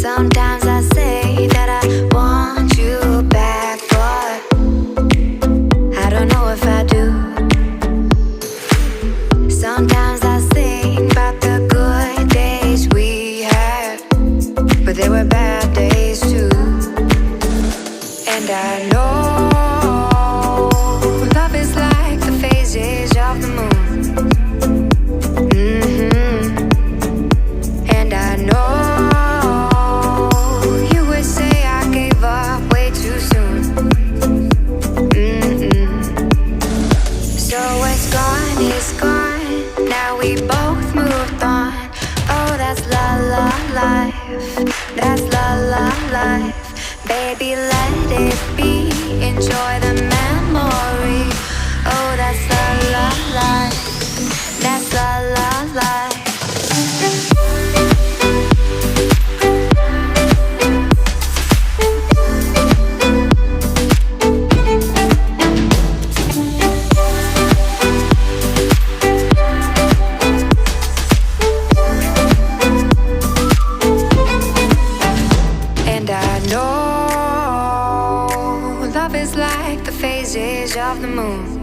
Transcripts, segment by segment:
Sometimes I say that I want you back, but I don't know if I do. Sometimes I think about the good days we had, but there were bad days too. And I know love is like the phases of the moon. And I know you would say I gave up way too soon. So it's gone, now we both moved on. Oh, that's la la life, that's la la life. Baby, let it be, enjoy the memory. Oh, that's la la life, that's la la life. And I know love is like the phases of the moon.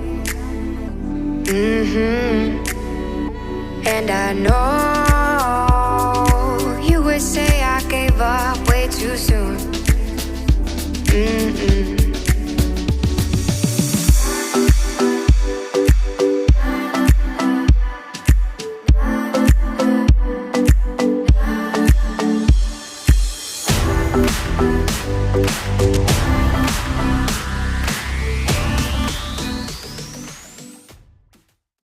And I know you would say I gave up way too soon.